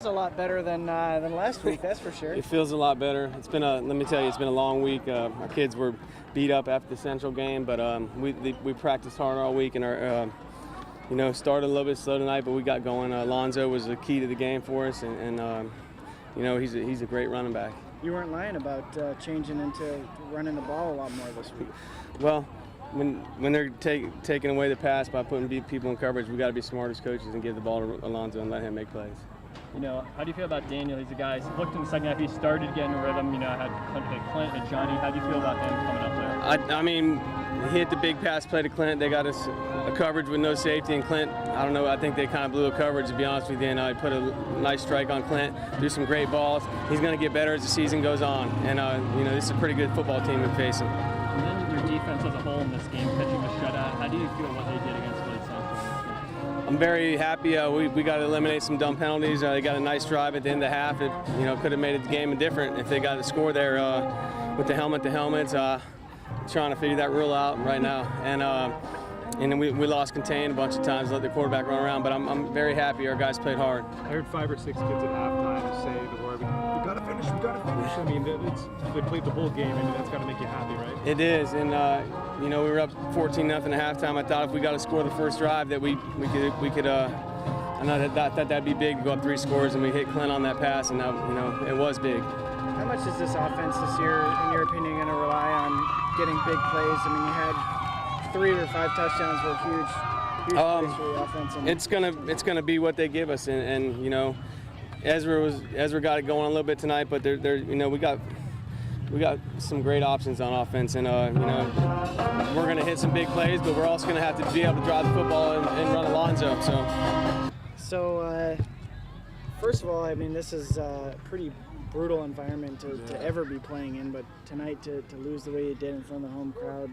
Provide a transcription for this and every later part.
It's a lot better than last week, that's for sure. It feels a lot better. It's been let me tell you, it's been a long week. Our kids were beat up after the Central game, but we practiced hard all week and started a little bit slow tonight, but we got going. Alonzo was the key to the game for us, and he's a great running back. You weren't lying about changing into running the ball a lot more this week. Well, when they're taking away the pass by putting people in coverage, we got to be smart as coaches and give the ball to Alonzo and let him make plays. How do you feel about Daniel? He's a guy who's looked in the second half. He started getting a rhythm. Had Clint and Johnny. How do you feel about him coming up there? I mean, he hit the big pass play to Clint. They got us a coverage with no safety, and Clint, I don't know, I think they kind of blew a coverage, to be honest with you, and I put a nice strike on Clint, do some great balls. He's going to get better as the season goes on, and this is a pretty good football team we're facing. And then your defense as a whole in this game, pitching a shutout. How do you feel what they did against Glade Central? I'm very happy. We got to eliminate some dumb penalties. They got a nice drive at the end of the half. It could have made the game different if they got a score there with the helmet to helmets. Trying to figure that rule out right now, and we lost contain a bunch of times, let the quarterback run around. But I'm very happy. Our guys played hard. I heard 5 or 6 kids at halftime say the word, "We gotta finish. We gotta finish." I mean, they played the whole game, and that's got to make you happy, right? It is, and we were up 14-0 at halftime. I thought if we got to score the first drive, that we could. I thought that'd be big to go up 3 scores, and we hit Clint on that pass, and it was big. How much is this offense this year, in your opinion, going to rely on getting big plays? I mean, you had 3 or 5 touchdowns were huge plays for the offense. It's gonna be what they give us, and Ezra got it going a little bit tonight, but we got some great options on offense, and we're gonna hit some big plays, but we're also gonna have to be able to drive the football and run Alonzo. So first of all, I mean, this is a pretty brutal environment to ever be playing in, but tonight to lose the way you did in front of the home crowd,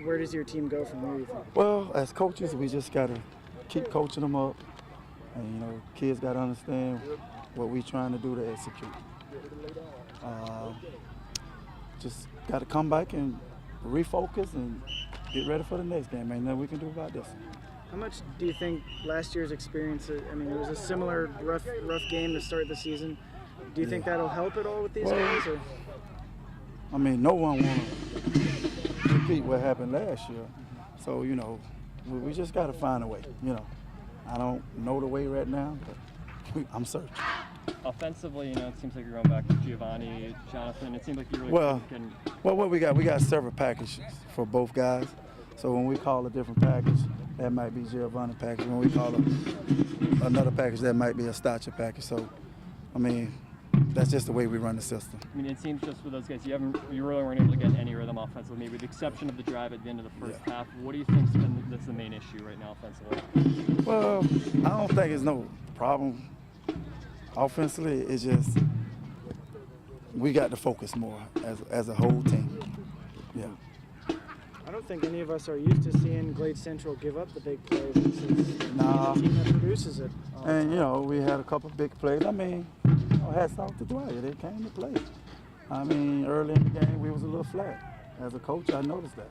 where does your team go from here, you think? Well, as coaches, we just got to keep coaching them up, and kids got to understand what we're trying to do to execute. Just got to come back and refocus and get ready for the next game. Ain't nothing we can do about this. How much do you think last year's experience, I mean, it was a similar rough game to start the season. Do you think that'll help at all with these guys? Or? I mean, no one wants to repeat what happened last year. So, we just got to find a way. I don't know the way right now, but I'm searching. Offensively, it seems like you're going back to Giovanni, Jonathan. It seems like you really well, what we got several packages for both guys. So when we call a different package, that might be Giovanni package. When we call another package, that might be a Stacha package. So, I mean, that's just the way we run the system. I mean, it seems just with those guys, you really weren't able to get any rhythm offensively, maybe with the exception of the drive at the end of the first half. What do you think that's the main issue right now offensively? Well, I don't think it's no problem offensively. It's just we got to focus more as a whole team. Yeah. I don't think any of us are used to seeing Glade Central give up the big plays. This is the team that produces it. And, we had a couple of big plays. I mean, hats off to Dwyer. They came to play. I mean, early in the game, we was a little flat. As a coach, I noticed that.